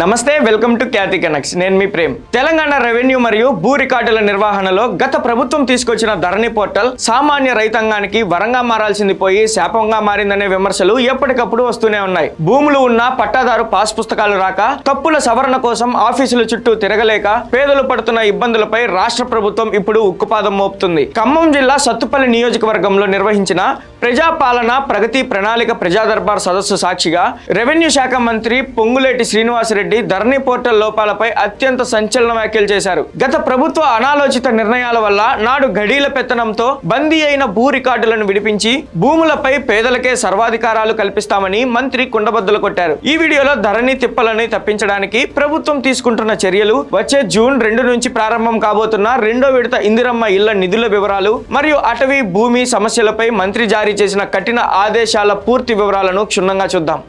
నమస్తే, welcome to Khyati connects. నేను మీ Prem. Telangana revenue మరియు భూ రికార్డుల నిర్వహణలో గత ప్రభుత్వం తీసుకొచ్చిన ధరణి పోర్టల్ సామాన్య రైతాంగానికి వరంగా మారాల్సింది పోయి శాపంగా మారిందనే విమర్శలు ఎప్పటికప్పుడు వస్తూనే ఉన్నాయి. భూములు ఉన్న పట్టాదారు పాస్ పుస్తకాలు రాక, తప్పుల సవరణ కోసం ఆఫీసుల చుట్టూ తిరగలేక పేదలు పడుతున్న ఇబ్బందులపై రాష్ట్ర ప్రభుత్వం ఇప్పుడు ఉక్కుపాదం మోపుతుంది. ఖమ్మం జిల్లా సత్తుపల్లి నియోజకవర్గంలో నిర్వహించిన ప్రజాపాలన ప్రగతి ప్రణాళిక ప్రజా దర్బార్ సదస్సు సాక్షిగా రెవెన్యూ శాఖ మంత్రి పొంగులేటి శ్రీనివాసరెడ్డి ధరణి పోర్టల్ లోపాలపై అత్యంత సంచలన వ్యాఖ్యలు చేశారు. గత ప్రభుత్వ అనాలోచిత నిర్ణయాల వల్ల నాడు గడీల పెత్తనంతో బందీ అయిన భూ రికార్డులను విడిపించి భూములపై పేదలకే సర్వాధికారాలు కల్పిస్తామని మంత్రి కుండబద్దలు కొట్టారు. ఈ వీడియోలో ధరణి తిప్పలని తప్పించడానికి ప్రభుత్వం తీసుకుంటున్న చర్యలు, వచ్చే జూన్ 2 నుంచి ప్రారంభం కాబోతున్న 2వ విడత ఇందిరమ్మ ఇళ్ల నిధుల వివరాలు మరియు అటవీ భూమి సమస్యలపై మంత్రి జారీ చేసిన కఠిన ఆదేశాల పూర్తి వివరాలను క్షుణ్ణంగా చూద్దాం.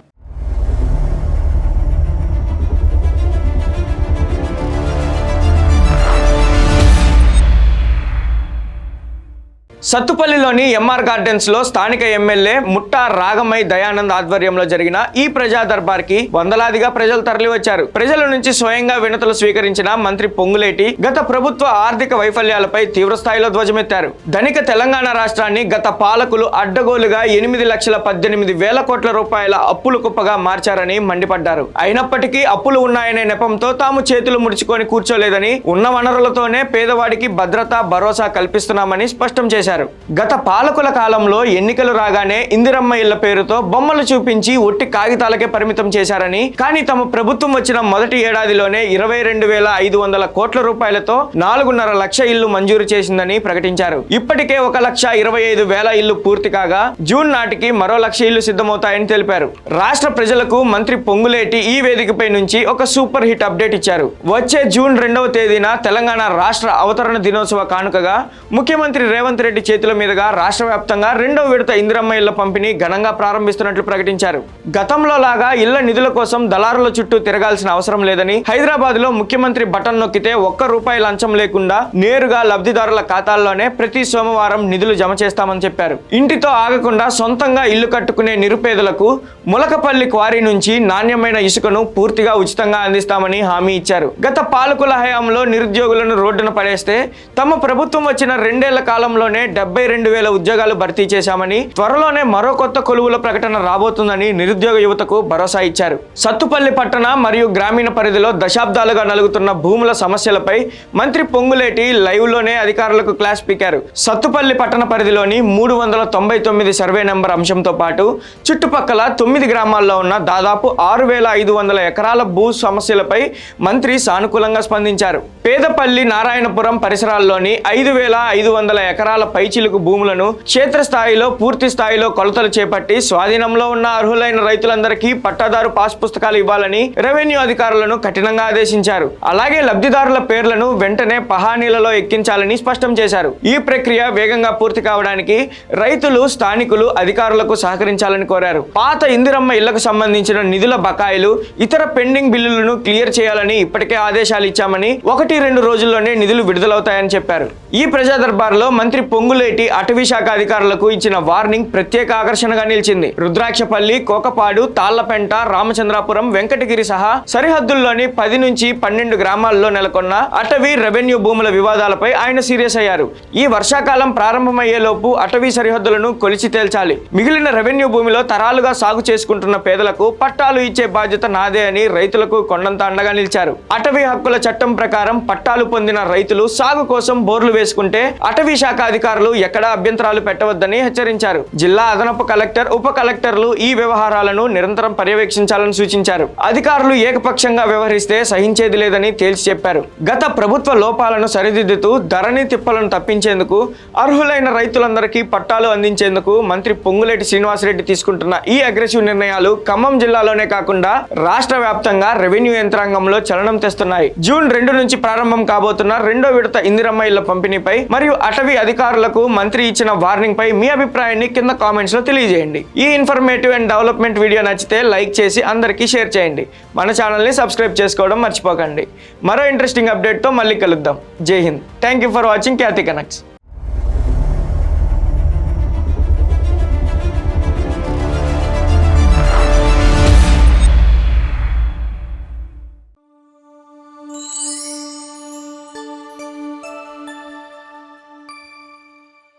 సత్తుపల్లిలోని ఎంఆర్ గార్డెన్స్ లో స్థానిక ఎమ్మెల్యే ముట్టా రాగమై దయానంద్ ఆధ్వర్యంలో జరిగిన ఈ ప్రజా దర్బార్ కి వందలాదిగా ప్రజలు తరలివచ్చారు. ప్రజల నుంచి స్వయంగా వినతులు స్వీకరించిన మంత్రి పొంగులేటి గత ప్రభుత్వ ఆర్థిక వైఫల్యాలపై తీవ్రస్థాయిలో ధ్వజమెత్తారు. ధనిక తెలంగాణ రాష్ట్రాన్ని గత పాలకులు అడ్డగోలుగా 8,18,000 కోట్ల రూపాయల అప్పులు కుప్పగా మార్చారని మండిపడ్డారు. అయినప్పటికీ అప్పులు ఉన్నాయనే నెపంతో తాము చేతులు ముడుచుకొని కూర్చోలేదని, ఉన్న వనరులతోనే పేదవాడికి భద్రత, భరోసా కల్పిస్తున్నామని స్పష్టం చేశారు. గత పాలకుల కాలంలో ఎన్నికలు రాగానే ఇందిరమ్మ ఇళ్ల పేరుతో బొమ్మలు చూపించి ఒట్టి కాగితాలకే పరిమితం చేశారని, కానీ తమ ప్రభుత్వం వచ్చిన మొదటి ఏడాదిలోనే 22,500 కోట్ల రూపాయలతో 4.5 లక్ష ఇళ్లు మంజూరు చేసిందని ప్రకటించారు. ఇప్పటికే 1,25,000 ఇళ్లు పూర్తి కాగా జూన్ నాటికి మరో 1 లక్ష ఇళ్లు సిద్ధమవుతాయని తెలిపారు. రాష్ట్ర ప్రజలకు మంత్రి పొంగులేటి ఈ వేదికపై నుంచి ఒక సూపర్ హిట్ అప్డేట్ ఇచ్చారు. వచ్చే జూన్ 2వ తేదీన తెలంగాణ రాష్ట్ర అవతరణ దినోత్సవ కానుకగా ముఖ్యమంత్రి రేవంత్ రెడ్డి చేతుల మీదుగా రాష్ట్ర వ్యాప్తంగా 2వ విడత ఇందిరమ్మ ఇళ్ల పంపిణీ ఘనంగా ప్రారంభిస్తున్నట్లు ప్రకటించారు. గతంలో లాగా ఇళ్ల నిధుల కోసం దళారుల చుట్టూ తిరగాల్సిన అవసరం లేదని, హైదరాబాద్ లో ముఖ్యమంత్రి బటన్ నొక్కితే ₹1 లంచం లేకుండా నేరుగా లబ్ధిదారుల ఖాతాల్లోనే ప్రతి సోమవారం నిధులు జమ చేస్తామని చెప్పారు. ఇంటితో ఆగకుండా సొంతంగా ఇల్లు కట్టుకునే నిరుపేదలకు ములకపల్లి క్వారీ నుంచి నాణ్యమైన ఇసుకను పూర్తిగా ఉచితంగా అందిస్తామని హామీ ఇచ్చారు. గత పాలకుల హయాంలో నిరుద్యోగులను రోడ్డున పడేస్తే తమ ప్రభుత్వం వచ్చిన 2 ఏళ్ల కాలంలోనే 72,000 ఉద్యోగాలు భర్తీ చేశామని, త్వరలోనే మరో కొత్త కొలువుల ప్రకటన రాబోతుందని నిరుద్యోగ యువతకు భరోసా ఇచ్చారు. సత్తుపల్లి పట్టణ మరియు గ్రామీణ పరిధిలో దశాబ్దాలుగా నలుగుతున్న భూముల సమస్యలపై మంత్రి పొంగులేటి లైవ్ లోనే అధికారులకు క్లాస్ పీకారు. సత్తుపల్లి పట్టణ పరిధిలోని 399 సర్వే నెంబర్ అంశంతో పాటు చుట్టుపక్కల 9 గ్రామాల్లో ఉన్న దాదాపు 6,500 ఎకరాల భూ సమస్యలపై మంత్రి సానుకూలంగా స్పందించారు. పేదపల్లి, నారాయణపురం పరిసరాల్లోని 5,500 ఎకరాల పైచిలుకు భూములను క్షేత్రస్థాయిలో పూర్తి స్థాయిలో కొలతలు చేపట్టి స్వాధీనంలో ఉన్న అర్హులైన రైతులందరికీ పట్టాదారు పాస్ పుస్తకాలు ఇవ్వాలని రెవెన్యూ అధికారులను కఠినంగా ఆదేశించారు. అలాగే లబ్ధిదారుల పేర్లను వెంటనే పహానీలలో ఎక్కించాలని స్పష్టం చేశారు. ఈ ప్రక్రియ వేగంగా పూర్తి కావడానికి రైతులు, స్థానికులు అధికారులకు సహకరించాలని కోరారు. పాత ఇందిరమ్మ ఇళ్లకు సంబంధించిన నిధుల బకాయిలు, ఇతర పెండింగ్ బిల్లులను క్లియర్ చేయాలని ఇప్పటికే ఆదేశాలు ఇచ్చామని, 1-2 రోజుల్లోనే నిధులు విడుదలవుతాయని చెప్పారు. ఈ ప్రజా దర్బార్లో మంత్రి పొంగులేటి అటవీ శాఖ అధికారులకు ఇచ్చిన వార్నింగ్ ప్రత్యేక ఆకర్షణగా నిలిచింది. రుద్రాక్షపల్లి, కోకపాడు, తాళ్లపెంట, రామచంద్రాపురం, వెంకటగిరి సహా సరిహద్దుల్లోని 10 నుంచి 12 గ్రామాల్లో నెలకొన్న అటవీ, రెవెన్యూ భూముల వివాదాలపై ఆయన సీరియస్ అయ్యారు. ఈ వర్షాకాలం ప్రారంభమయ్యేలోపు అటవీ సరిహద్దులను కొలిచి తేల్చాలి. మిగిలిన రెవెన్యూ భూమిలో తరాలుగా సాగు చేసుకుంటున్న పేదలకు పట్టాలు ఇచ్చే బాధ్యత నాదే అని రైతులకు కొండంత అండగా నిలిచారు. అటవీ హక్కుల చట్టం ప్రకారం పట్టాలు పొందిన రైతులు సాగు కోసం బోర్లు వేసుకుంటే అటవీ శాఖ అధికారులు ఎక్కడా అభ్యంతరాలు పెట్టవద్దని హెచ్చరించారు. జిల్లా అదనపు కలెక్టర్, ఉప కలెక్టర్లు ఈ వ్యవహారాలను నిరంతరం పర్యవేక్షించాలని సూచించారు. అధికారులు ఏకపక్షంగా వ్యవహరిస్తే సహించేది లేదని తేల్చి చెప్పారు. గత ప్రభుత్వ లోపాలను సరిదిద్దుతూ ధరణి తిప్పలను తప్పించేందుకు, అర్హులైన రైతులందరికీ పట్టాలు అందించేందుకు మంత్రి పొంగులేటి శ్రీనివాసరెడ్డి తీసుకుంటున్న ఈ అగ్రెసివ్ నిర్ణయాలు ఖమ్మం జిల్లాలోనే కాకుండా రాష్ట్ర వ్యాప్తంగా రెవెన్యూ యంత్రాంగంలో చలనం తెస్తున్నాయి. జూన్ 2 నుంచి ప్రారంభం కాబోతున్న 2వ విడత ఇందిరమ్మ ఇళ్ల పంపిణీపై మరియు అటవీ అధికారులకు మంత్రి ఇచ్చిన వార్నింగ్ పై మీ అభిప్రాయాన్ని కింద కామెంట్స్ లో తెలియజేయండి. ఈ ఇన్ఫర్మేటివ్ అండ్ డెవలప్మెంట్ వీడియో నచ్చితే లైక్ చేసి అందరికీ షేర్ చేయండి. మన ఛానల్ ని సబ్స్క్రైబ్ చేసుకోవడం మర్చిపోకండి. మరో ఇంట్రెస్టింగ్ అప్డేట్ తో మళ్ళీ కలుద్దాం. జై Hind. Thank you for watching Khyati connects.